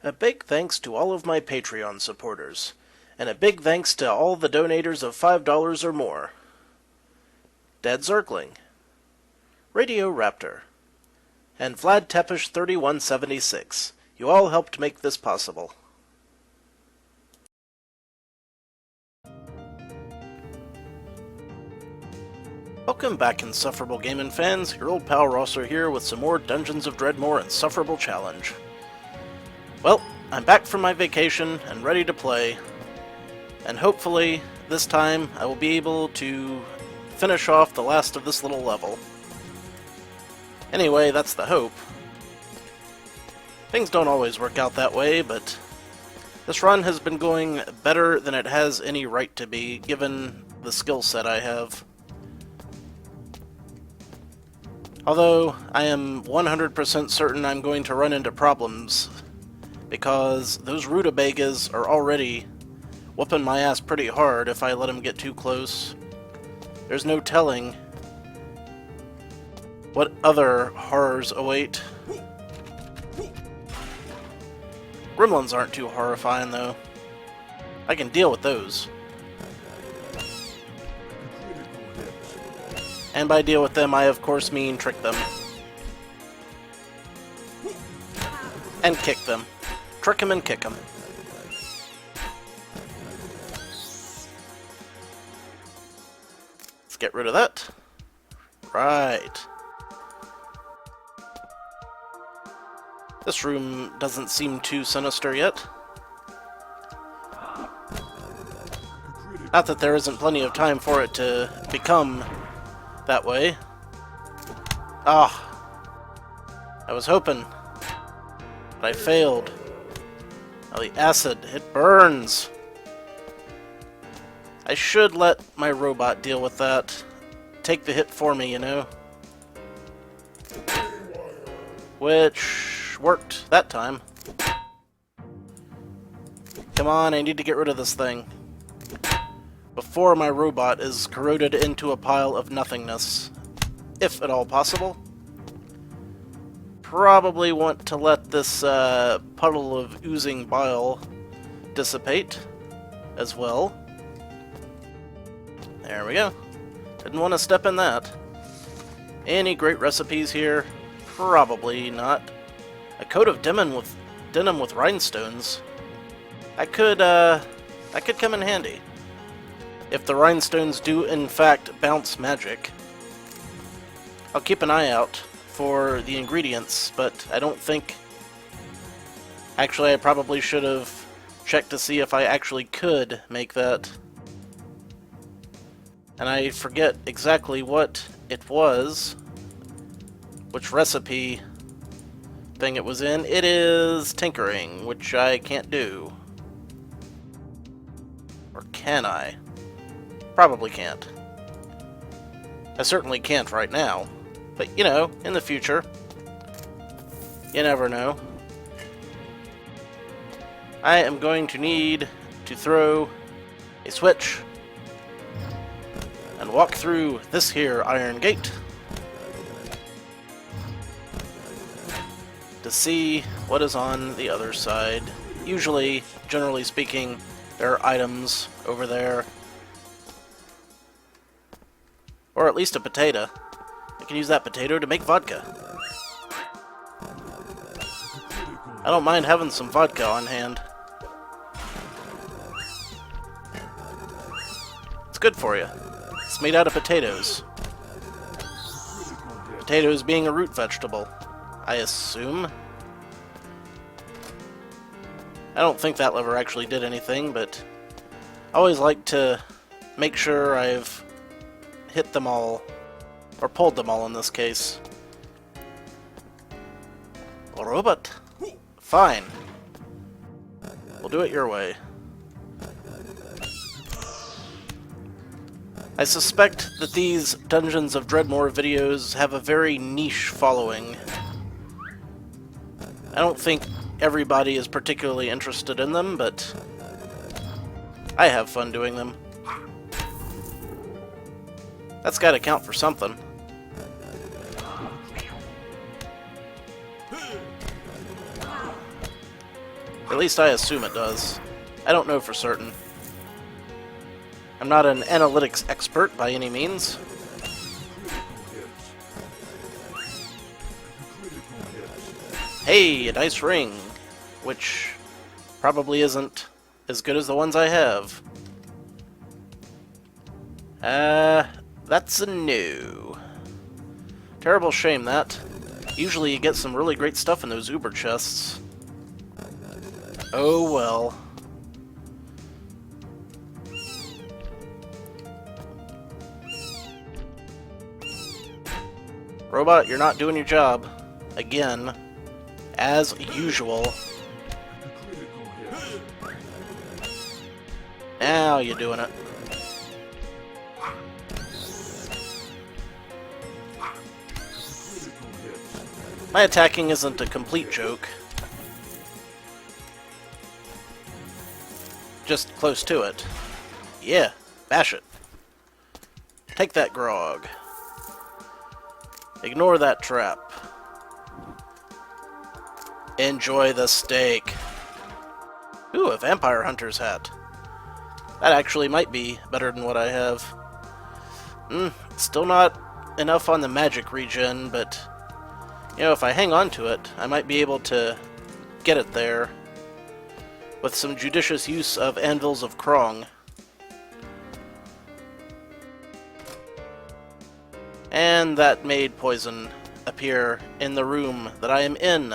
A big thanks to all of my Patreon supporters, and a big thanks to all the donators of $5 or more. Dead Zergling, Radio Raptor, and Vlad Tepish 3176. You all helped make this possible. Welcome back, Insufferable Gaming fans. Your old pal SirRosser here with some more Dungeons of Dredmor Insufferable Challenge. Well, I'm back from my vacation and ready to play, and hopefully this time I will be able to finish off the last of this little level. Anyway, that's the hope. Things don't always work out that way, but this run has been going better than it has any right to be, given the skill set I have. Although, I am 100% certain I'm going to run into problems, because those rutabagas are already whooping my ass pretty hard if I let them get too close. There's no telling what other horrors await. Gremlins aren't too horrifying, though. I can deal with those. And by deal with them, I of course mean trick them. And kick them. Trick them and kick them. Let's get rid of that. Right. This room doesn't seem too sinister yet. Not that there isn't plenty of time for it to become that way. Ah. I was hoping. But I failed. Now the acid, it burns. I should let my robot deal with that. Take the hit for me, you know. Which worked that time. Come on, I need to get rid of this thing before my robot is corroded into a pile of nothingness, if at all possible. Probably want to let this puddle of oozing bile dissipate as well. There we go. Didn't want to step in that. Any great recipes here? Probably not. A coat of denim with rhinestones. That could come in handy. If the rhinestones do in fact bounce magic. I'll keep an eye out for the ingredients, but I don't think... Actually, I probably should have checked to see if I actually could make that. And I forget exactly what it was, which recipe thing it was in. It is tinkering, which I can't do. Or can I? Probably can't. I certainly can't right now. But, you know, in the future. You never know. I am going to need to throw a switch and walk through this here iron gate to see what is on the other side. Usually, generally speaking, there are items over there. Or at least a potato. I can use that potato to make vodka. I don't mind having some vodka on hand. It's good for you. It's made out of potatoes. Potatoes being a root vegetable, I assume. I don't think that lever actually did anything, but I always like to make sure I've hit them all. Or pulled them all in this case. Robot. Fine. We'll do it your way. I suspect that these Dungeons of Dredmor videos have a very niche following. I don't think everybody is particularly interested in them, but I have fun doing them. That's gotta count for something. At least I assume it does. I don't know for certain. I'm not an analytics expert by any means. Hey, a nice ring, which probably isn't as good as the ones I have. That's a no. Terrible shame, that. Usually you get some really great stuff in those Uber chests. Oh well. Robot, you're not doing your job. Again. As usual. Now you're doing it. My attacking isn't a complete joke. Just close to it. Yeah, bash it. Take that grog. Ignore that trap. Enjoy the steak. Ooh, a vampire hunter's hat. That actually might be better than what I have. Still not enough on the magic regen, but you know, if I hang on to it, I might be able to get it there with some judicious use of Anvils of Krong. And that made poison appear in the room that I am in.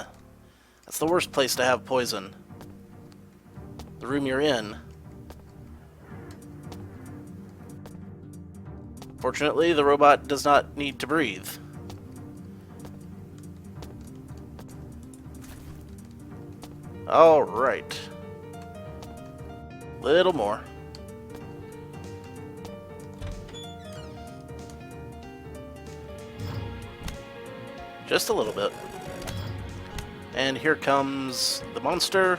That's the worst place to have poison. The room you're in. Fortunately, the robot does not need to breathe. Alright. Little more. Just a little bit. And here comes the monster.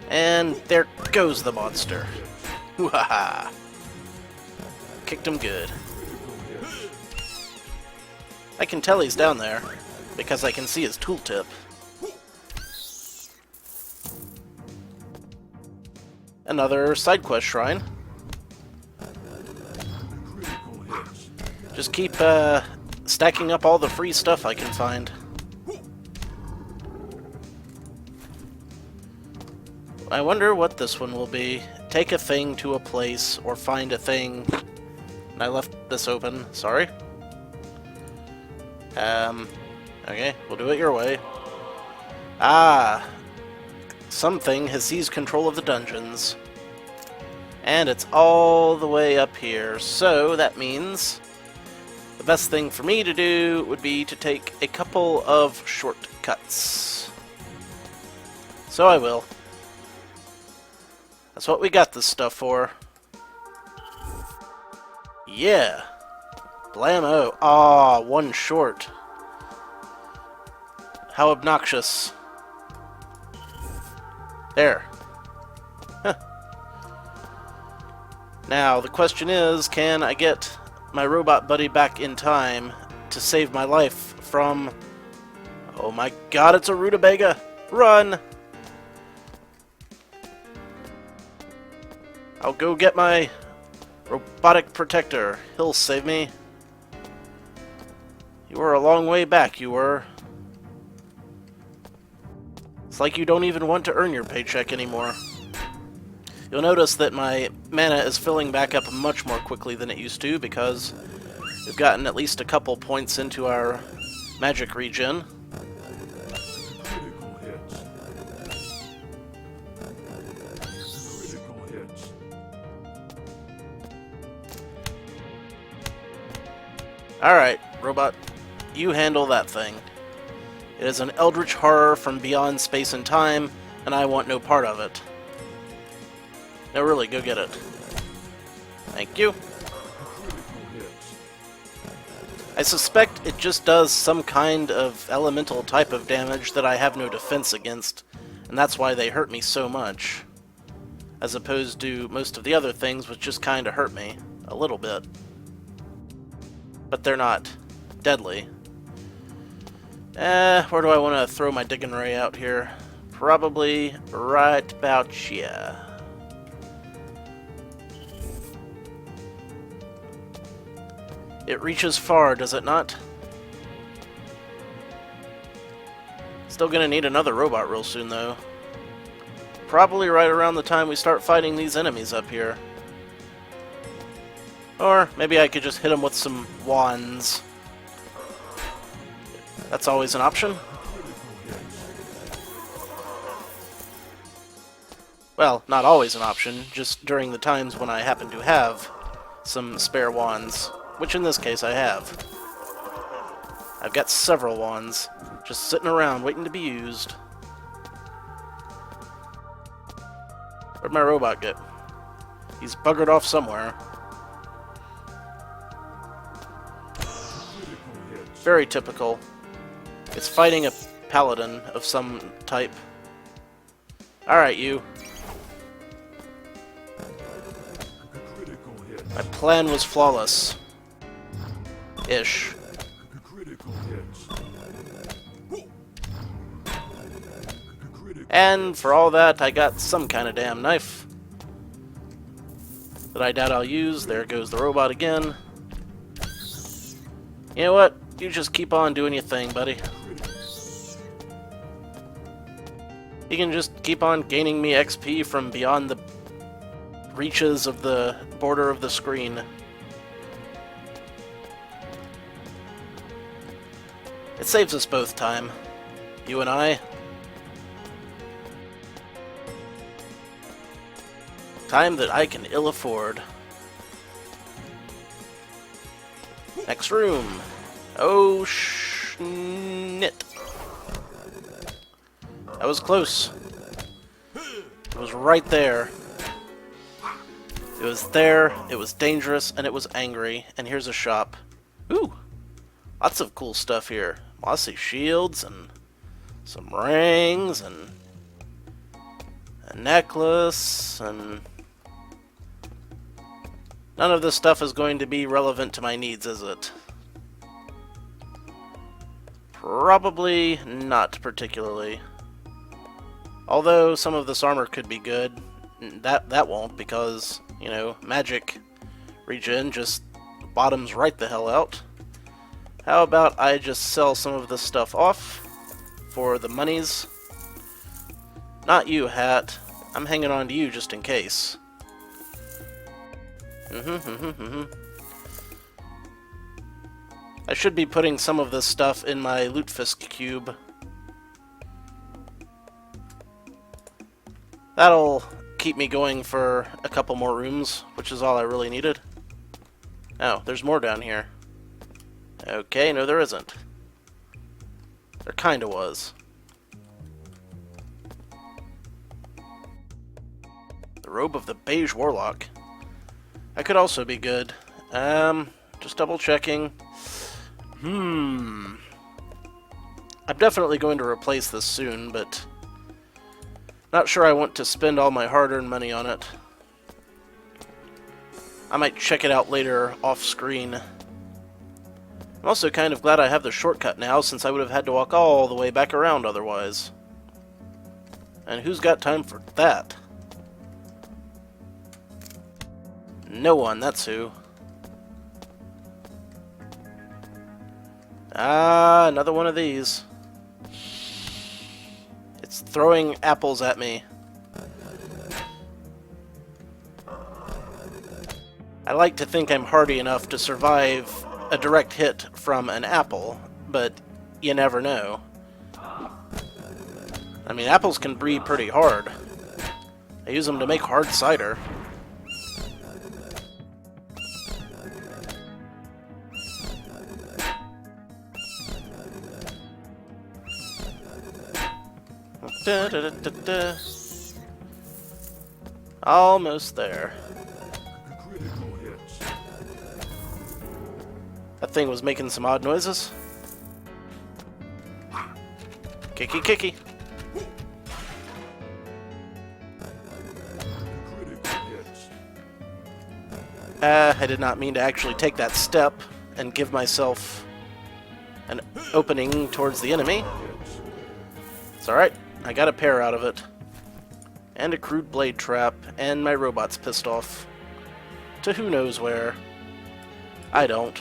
And there goes the monster. Hoo-ha-ha. Kicked him good. I can tell he's down there, because I can see his tooltip. Another side quest shrine. Just keep stacking up all the free stuff I can find. I wonder what this one will be. Take a thing to a place, or find a thing. I left this open, sorry. Okay, we'll do it your way. Ah! Something has seized control of the dungeons. And it's all the way up here, so that means the best thing for me to do would be to take a couple of shortcuts. So I will. That's what we got this stuff for. Yeah! Blammo! Ah, one short. How obnoxious. There. Huh. Now, the question is, can I get my robot buddy back in time to save my life from... Oh my god, it's a rutabaga! Run! I'll go get my robotic protector. He'll save me. You were a long way back, you were. It's like you don't even want to earn your paycheck anymore. You'll notice that my mana is filling back up much more quickly than it used to because we've gotten at least a couple points into our magic regen. Alright, robot, you handle that thing. It is an eldritch horror from beyond space and time, and I want no part of it. No, really, go get it. Thank you. I suspect it just does some kind of elemental type of damage that I have no defense against, and that's why they hurt me so much. As opposed to most of the other things which just kinda hurt me. A little bit. But they're not deadly. Where do I want to throw my digging ray out here? Probably right about here. It reaches far, does it not? Still gonna need another robot real soon, though. Probably right around the time we start fighting these enemies up here. Or maybe I could just hit them with some wands. That's always an option. Well, not always an option, just during the times when I happen to have some spare wands, which in this case I have. I've got several wands, just sitting around waiting to be used. Where'd my robot get? He's buggered off somewhere. Very typical. It's fighting a paladin of some type. Alright, you. My plan was flawless. Ish. And for all that, I got some kind of damn knife that I doubt I'll use. There goes the robot again. You know what? You just keep on doing your thing, buddy. You can just keep on gaining me XP from beyond the reaches of the border of the screen. It saves us both time. You and I. Time that I can ill afford. Next room. Oh, schnit. That was close. It was right there. It was there, it was dangerous, and it was angry. And here's a shop. Ooh! Lots of cool stuff here. Mossy shields, and some rings, and a necklace, and... None of this stuff is going to be relevant to my needs, is it? Probably not particularly. Although some of this armor could be good. That won't, because, you know, magic regen just bottoms right the hell out. How about I just sell some of this stuff off for the monies? Not you, Hat. I'm hanging on to you just in case. I should be putting some of this stuff in my Lutefisk cube. That'll keep me going for a couple more rooms, which is all I really needed. Oh, there's more down here. Okay, no there isn't. There kinda was. The Robe of the Beige Warlock. That could also be good. Just double checking. I'm definitely going to replace this soon, but not sure I want to spend all my hard-earned money on it. I might check it out later off-screen. I'm also kind of glad I have the shortcut now, since I would have had to walk all the way back around otherwise. And who's got time for that? No one, that's who. Ah, another one of these. It's throwing apples at me. I like to think I'm hardy enough to survive a direct hit from an apple, but you never know. I mean, apples can be pretty hard. I use them to make hard cider. Da, da, da, da, da. Almost there. That thing was making some odd noises. Kicky, kicky. I did not mean to actually take that step and give myself an opening towards the enemy. It's alright, I got a pair out of it. And a crude blade trap, and my robot's pissed off. To who knows where. I don't.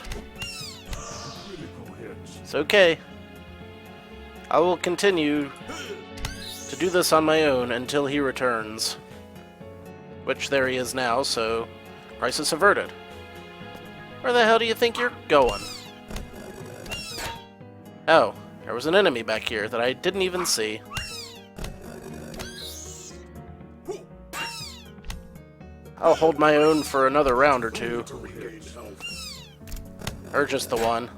It's okay. I will continue to do this on my own until he returns. Which there he is now, so crisis averted. Where the hell do you think you're going? Oh, there was an enemy back here that I didn't even see. I'll hold my own for another round or two. Or just the one.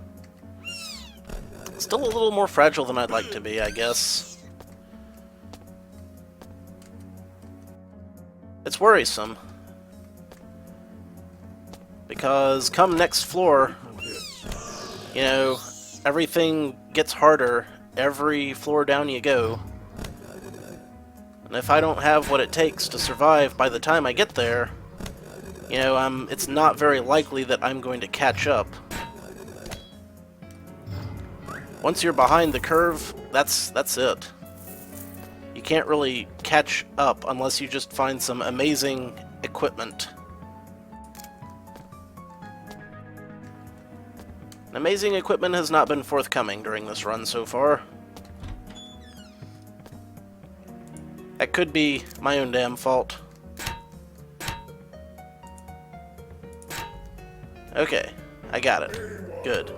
Still a little more fragile than I'd like to be, I guess. It's worrisome. Because come next floor, you know, everything gets harder every floor down you go. And if I don't have what it takes to survive by the time I get there, you know, it's not very likely that I'm going to catch up. Once you're behind the curve, that's it. You can't really catch up unless you just find some amazing equipment. Amazing equipment has not been forthcoming during this run so far. That could be my own damn fault. Okay, I got it. Good.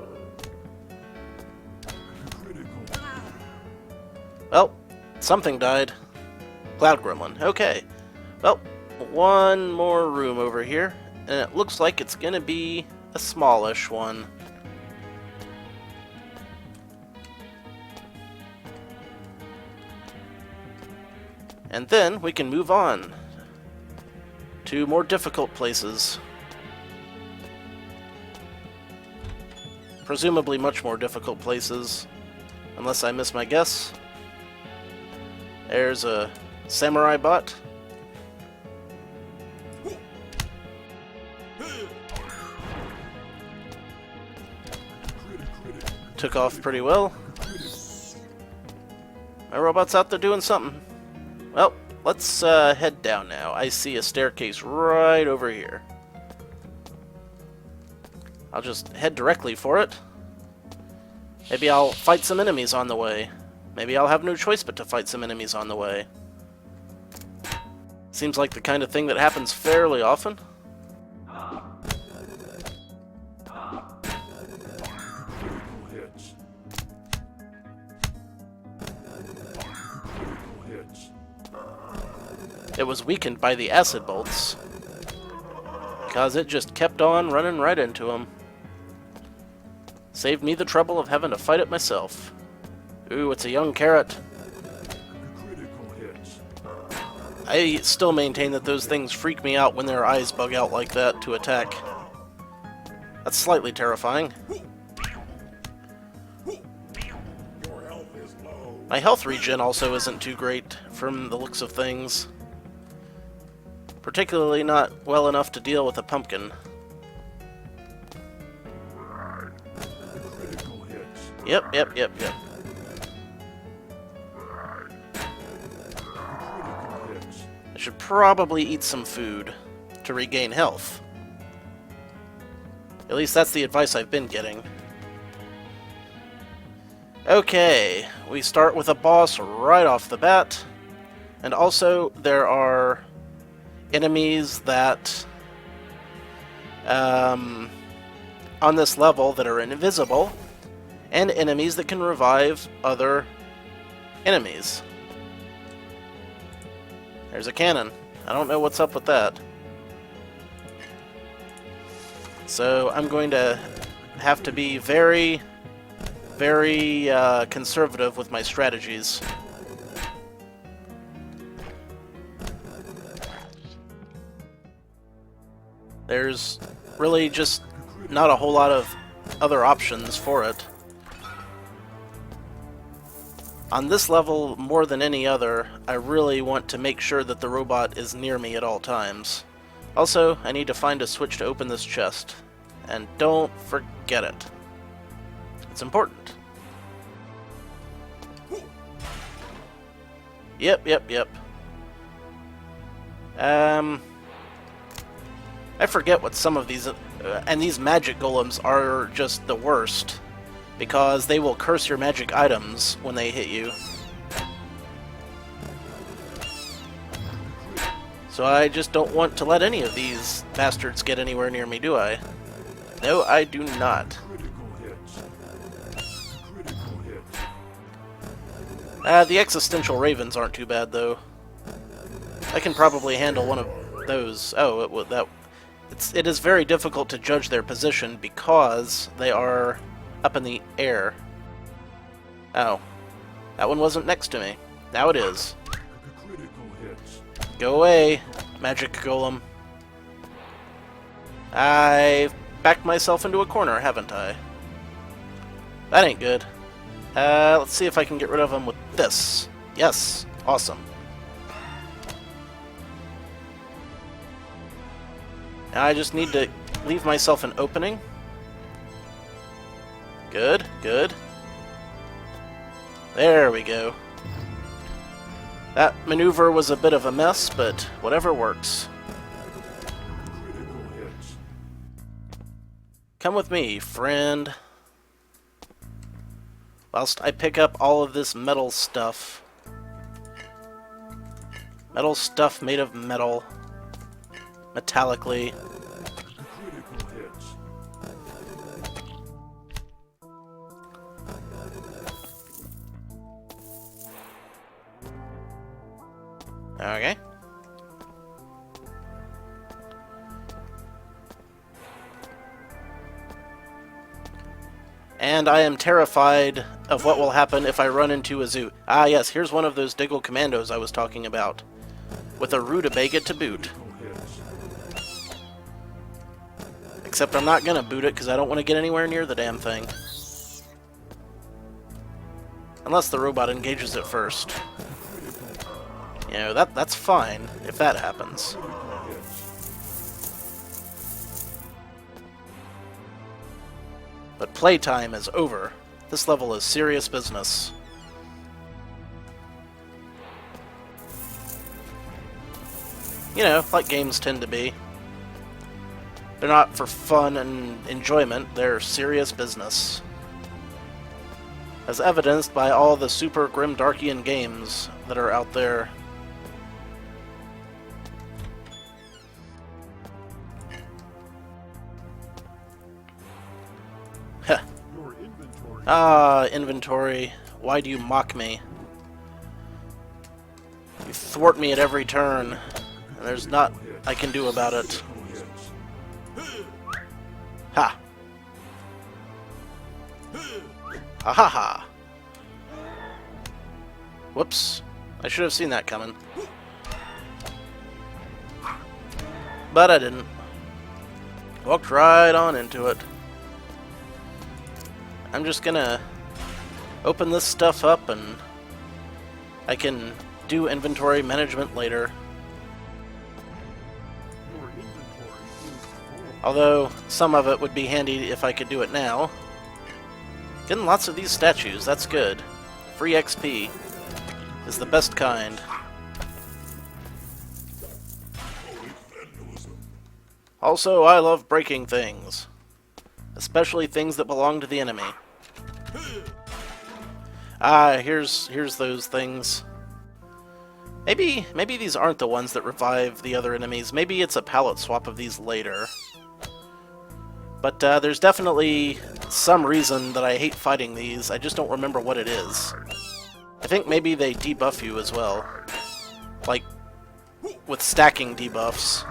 Well, something died. Cloud Gremlin. Okay. Well, one more room over here, and it looks like it's gonna be a smallish one. And then we can move on to more difficult places. Presumably much more difficult places, unless I miss my guess. There's a samurai bot. Took off pretty well. My robot's out there doing something. Well, let's head down now. I see a staircase right over here. I'll just head directly for it. Maybe I'll fight some enemies on the way. Maybe I'll have no choice but to fight some enemies on the way. Seems like the kind of thing that happens fairly often. It was weakened by the acid bolts, because it just kept on running right into him. Saved me the trouble of having to fight it myself. Ooh, it's a young carrot. I still maintain that those things freak me out when their eyes bug out like that to attack. That's slightly terrifying. My health regen also isn't too great from the looks of things. Particularly not well enough to deal with a pumpkin. Yep. I should probably eat some food to regain health. At least that's the advice I've been getting. Okay, we start with a boss right off the bat. And also, there are enemies that on this level that are invisible, and enemies that can revive other enemies. There's a cannon. I don't know what's up with that. So I'm going to have to be very, very conservative with my strategies. There's really just not a whole lot of other options for it. On this level, more than any other, I really want to make sure that the robot is near me at all times. Also, I need to find a switch to open this chest. And don't forget it. It's important. Yep, yep, yep. I forget what some of these... and these magic golems are just the worst, because they will curse your magic items when they hit you. So I just don't want to let any of these bastards get anywhere near me, do I? No, I do not. The existential ravens aren't too bad, though. I can probably handle one of those. Oh, it is very difficult to judge their position because they are up in the air. Oh, that one wasn't next to me. Now it is. Go away, magic golem. I've backed myself into a corner, haven't I? That ain't good. Let's see if I can get rid of him with this. Yes, awesome. Now I just need to leave myself an opening. Good, good. There we go. That maneuver was a bit of a mess, but whatever works. Come with me, friend. Whilst I pick up all of this metal stuff. Metal stuff made of metal. Metallically. Okay. And I am terrified of what will happen if I run into a zoo. Ah yes, here's one of those Diggle Commandos I was talking about. With a rutabaga to boot. Except I'm not gonna boot it because I don't want to get anywhere near the damn thing. Unless the robot engages it first. You know, that's fine if that happens. But playtime is over. This level is serious business. You know, like games tend to be. They're not for fun and enjoyment, they're serious business. As evidenced by all the super grimdarkian games that are out there. Heh. Ah, inventory. Why do you mock me? You thwart me at every turn, and there's not I can do about it. Ha! Ha ha ha! Whoops. I should have seen that coming. But I didn't. Walked right on into it. I'm just gonna open this stuff up and I can do inventory management later. Although, some of it would be handy if I could do it now. Getting lots of these statues, that's good. Free XP is the best kind. Also, I love breaking things. Especially things that belong to the enemy. Ah, here's those things. Maybe these aren't the ones that revive the other enemies. Maybe it's a palette swap of these later. But there's definitely some reason that I hate fighting these. I just don't remember what it is. I think maybe they debuff you as well. Like, with stacking debuffs.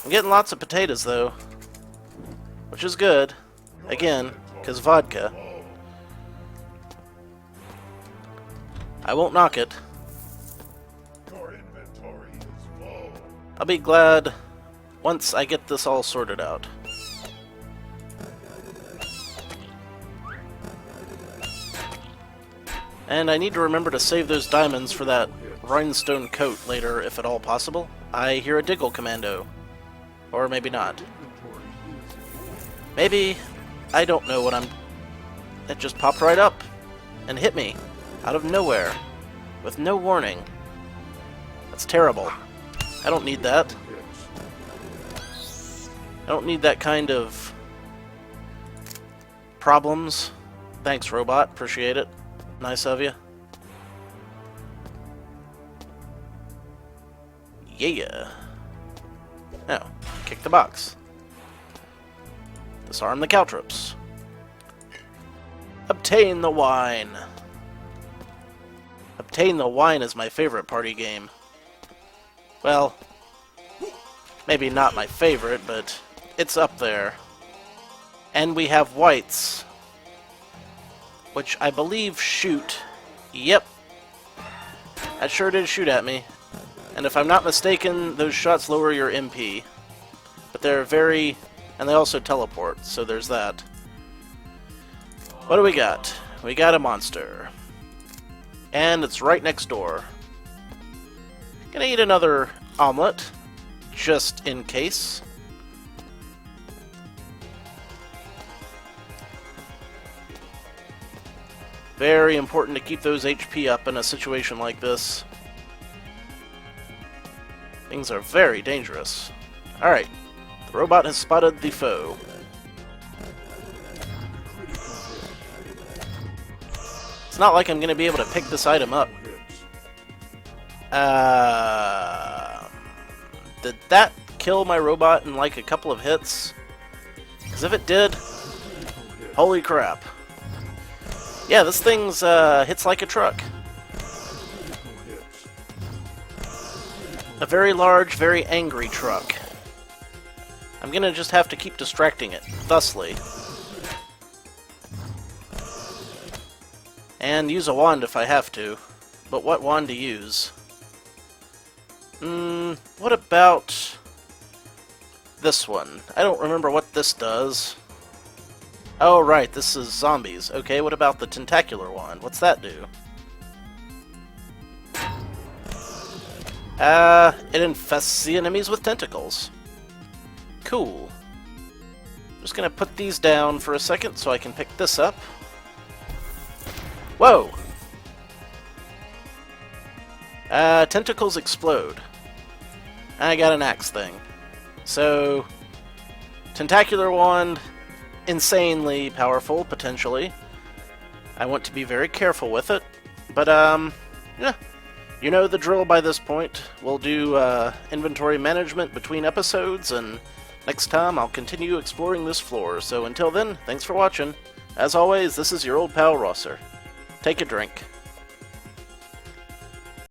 I'm getting lots of potatoes, though. Which is good. Again, because vodka. I won't knock it. I'll be glad once I get this all sorted out. And I need to remember to save those diamonds for that rhinestone coat later, if at all possible. I hear a Diggle Commando. Or maybe not. Maybe I don't know what I'm it just popped right up and hit me out of nowhere with no warning. That's terrible. I don't need that. I don't need that kind of problems. Thanks, robot. Appreciate it. Nice of you. Yeah. Now, kick the box. Disarm the caltrops. Obtain the wine. Obtain the wine is my favorite party game. Well, maybe not my favorite, but it's up there. And we have whites, which I believe shoot. Yep. That sure did shoot at me. And if I'm not mistaken, those shots lower your MP. But they're very... and they also teleport, so there's that. What do we got? We got a monster. And it's right next door. Gonna eat another omelet, just in case. Very important to keep those HP up in a situation like this. Things are very dangerous. Alright, the robot has spotted the foe. It's not like I'm going to be able to pick this item up. Did that kill my robot in like a couple of hits? Because if it did, holy crap. Yeah, this thing's hits like a truck. A very large, very angry truck. I'm gonna just have to keep distracting it, thusly. And use a wand if I have to. But what wand to use? What about this one? I don't remember what this does. Oh, right, this is zombies. Okay, what about the tentacular wand? What's that do? It infests the enemies with tentacles. Cool. Just gonna put these down for a second so I can pick this up. Whoa! Tentacles explode. I got an axe thing. So, tentacular wand, insanely powerful, potentially. I want to be very careful with it, but, yeah. You know the drill by this point. We'll do inventory management between episodes, and next time I'll continue exploring this floor. So until then, thanks for watching. As always, this is your old pal Rosser. Take a drink.